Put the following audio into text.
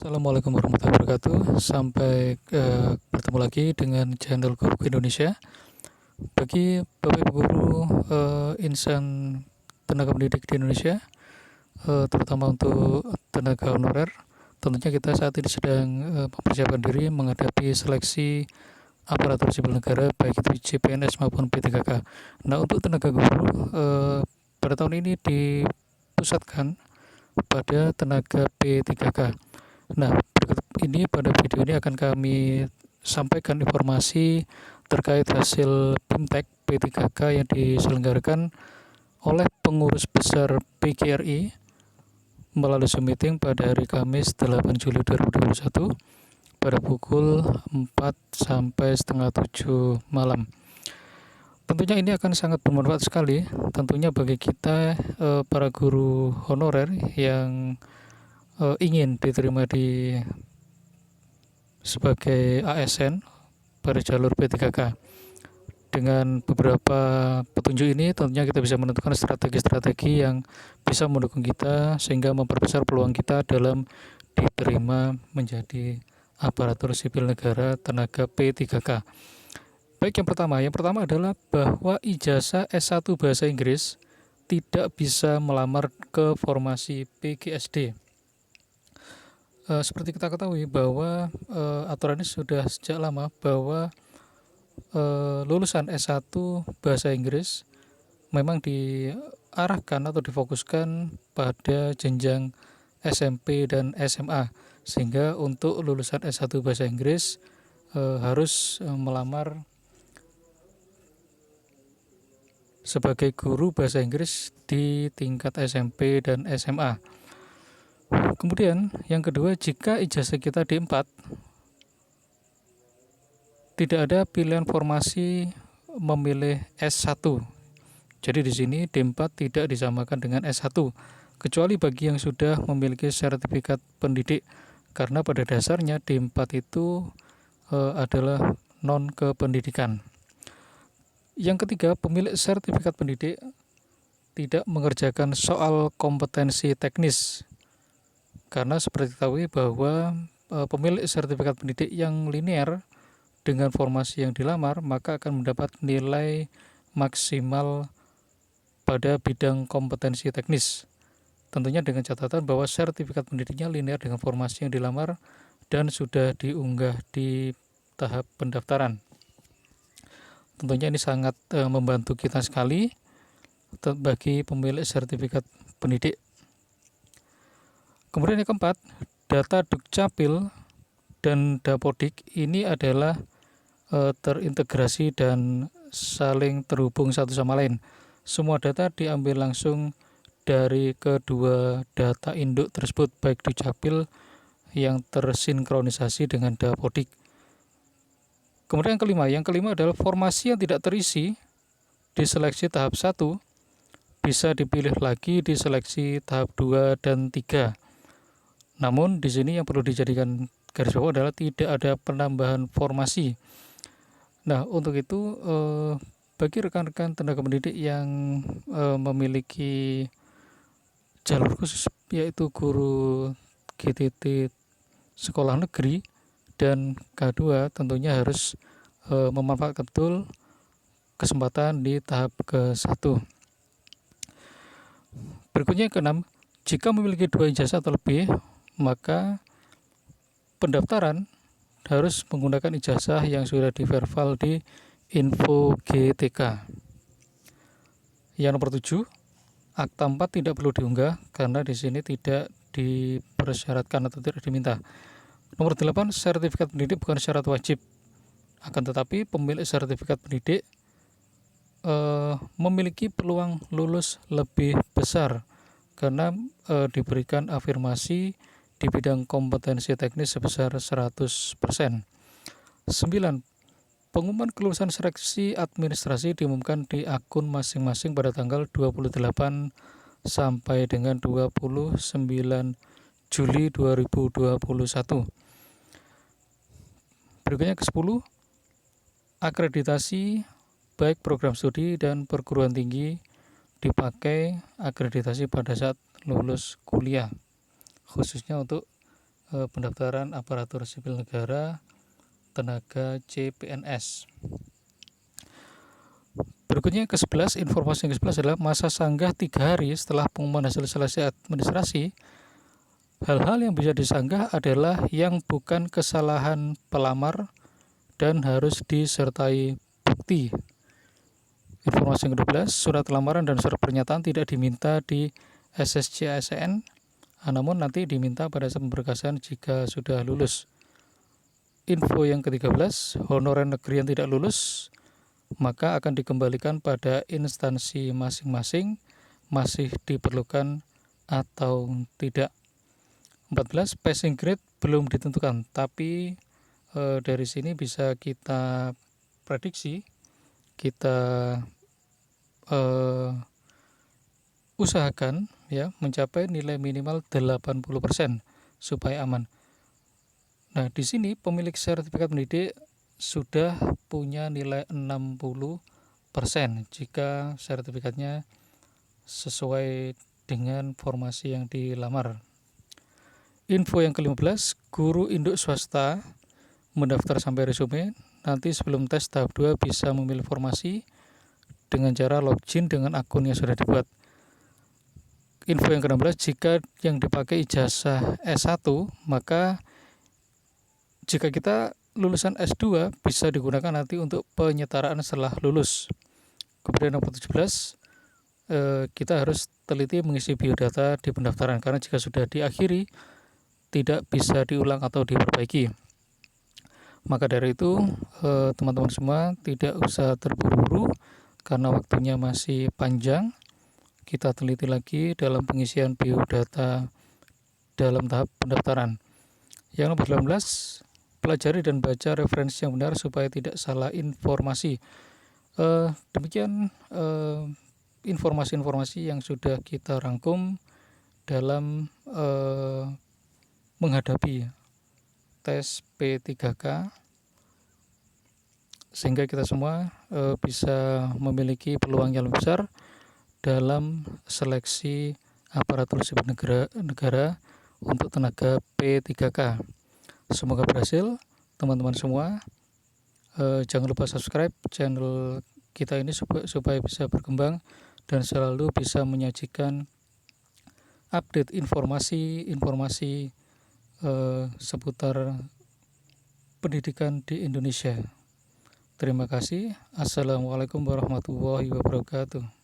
Assalamualaikum warahmatullahi wabarakatuh. Sampai bertemu lagi dengan channel Guru Indonesia. Bagi Bapak Ibu guru insan tenaga pendidik di Indonesia, terutama untuk tenaga honorer, tentunya kita saat ini sedang mempersiapkan diri menghadapi seleksi aparatur sipil negara, baik itu CPNS maupun P3K. Nah, untuk tenaga guru pada tahun ini dipusatkan pada tenaga P3K. Nah, berikut ini pada video ini akan kami sampaikan informasi terkait hasil BIMTEK P3K yang diselenggarakan oleh pengurus besar PGRI melalui Zoom meeting pada hari Kamis 8 Juli 2021 pada pukul 4 sampai setengah 7 malam. Tentunya ini akan sangat bermanfaat sekali tentunya bagi kita para guru honorer yang ingin diterima sebagai ASN pada jalur P3K. Dengan beberapa petunjuk ini tentunya kita bisa menentukan strategi-strategi yang bisa mendukung kita sehingga memperbesar peluang kita dalam diterima menjadi aparatur sipil negara tenaga P3K. Baik, yang pertama adalah bahwa ijazah S1 Bahasa Inggris tidak bisa melamar ke formasi PGSD. Seperti kita ketahui bahwa aturan ini sudah sejak lama bahwa lulusan S1 Bahasa Inggris memang diarahkan atau difokuskan pada jenjang SMP dan SMA, sehingga untuk lulusan S1 Bahasa Inggris harus melamar sebagai guru bahasa Inggris di tingkat SMP dan SMA. Kemudian yang kedua, jika ijazah kita D4, tidak ada pilihan formasi memilih S1. Jadi di sini D4 tidak disamakan dengan S1, kecuali bagi yang sudah memiliki sertifikat pendidik, karena pada dasarnya D4 itu adalah non kependidikan. Yang ketiga, pemilik sertifikat pendidik tidak mengerjakan soal kompetensi teknis, karena seperti diketahui bahwa pemilik sertifikat pendidik yang linear dengan formasi yang dilamar maka akan mendapat nilai maksimal pada bidang kompetensi teknis. Tentunya dengan catatan bahwa sertifikat pendidiknya linear dengan formasi yang dilamar dan sudah diunggah di tahap pendaftaran. Tentunya ini sangat membantu kita sekali bagi pemilik sertifikat pendidik. Kemudian yang keempat, data Dukcapil dan Dapodik ini adalah terintegrasi dan saling terhubung satu sama lain. Semua data diambil langsung dari kedua data induk tersebut, baik Dukcapil yang tersinkronisasi dengan Dapodik. Kemudian yang kelima adalah formasi yang tidak terisi di seleksi tahap 1 bisa dipilih lagi di seleksi tahap 2 dan 3. Namun di sini yang perlu dijadikan garis bawah adalah tidak ada penambahan formasi. Nah, untuk itu bagi rekan-rekan tenaga pendidik yang memiliki jalur khusus, yaitu guru GTT sekolah negeri dan K2, tentunya harus memanfaatkan betul kesempatan di tahap ke-1. Berikutnya ke-6, jika memiliki 2 ijazah atau lebih, maka pendaftaran harus menggunakan ijazah yang sudah diverval di info GTK. Yang nomor 7, Akta 4 tidak perlu diunggah karena di sini tidak dipersyaratkan atau tidak diminta. Nomor 8, sertifikat pendidik bukan syarat wajib. Akan tetapi pemilik sertifikat pendidik memiliki peluang lulus lebih besar karena diberikan afirmasi di bidang kompetensi teknis sebesar 100%. 9. Pengumuman kelulusan seleksi administrasi diumumkan di akun masing-masing pada tanggal 28 sampai dengan 29 Juli 2021. Berikutnya ke-10, akreditasi baik program studi dan perguruan tinggi dipakai akreditasi pada saat lulus kuliah, khususnya untuk pendaftaran aparatur sipil negara tenaga CPNS. Berikutnya ke-11, informasi yang ke-11 adalah masa sanggah 3 hari setelah pengumuman hasil seleksi administrasi. Hal-hal yang bisa disanggah adalah yang bukan kesalahan pelamar dan harus disertai bukti. Informasi yang ke-12, surat lamaran dan surat pernyataan tidak diminta di SSC ASN, namun nanti diminta pada saat pemberkasan jika sudah lulus. Info yang ke-13, honorer negeri yang tidak lulus maka akan dikembalikan pada instansi masing-masing, masih diperlukan atau tidak. 14, passing grade belum ditentukan, tapi dari sini bisa kita prediksi, kita usahakan ya mencapai nilai minimal 80% supaya aman. Nah, di sini pemilik sertifikat pendidik sudah punya nilai 60% jika sertifikatnya sesuai dengan formasi yang dilamar. Info yang ke-15, guru induk swasta mendaftar sampai resume. Nanti sebelum tes tahap 2 bisa memilih formasi dengan cara login dengan akun yang sudah dibuat. Info yang ke-16, jika yang dipakai ijazah S1, maka jika kita lulusan S2 bisa digunakan nanti untuk penyetaraan setelah lulus. Kemudian nomor 17, kita harus teliti mengisi biodata di pendaftaran karena jika sudah diakhiri tidak bisa diulang atau diperbaiki. Maka dari itu teman-teman semua tidak usah terburu-buru karena waktunya masih panjang. Kita teliti lagi dalam pengisian biodata dalam tahap pendaftaran. Yang nomor 18, pelajari dan baca referensi yang benar supaya tidak salah informasi. Demikian informasi-informasi yang sudah kita rangkum dalam menghadapi tes P3K, sehingga kita semua bisa memiliki peluang yang lebih besar dalam seleksi aparatur sipil negara untuk tenaga P3K. Semoga berhasil teman-teman semua. Jangan lupa subscribe channel kita ini supaya bisa berkembang dan selalu bisa menyajikan update informasi seputar pendidikan di Indonesia. Terima kasih. Assalamualaikum warahmatullahi wabarakatuh.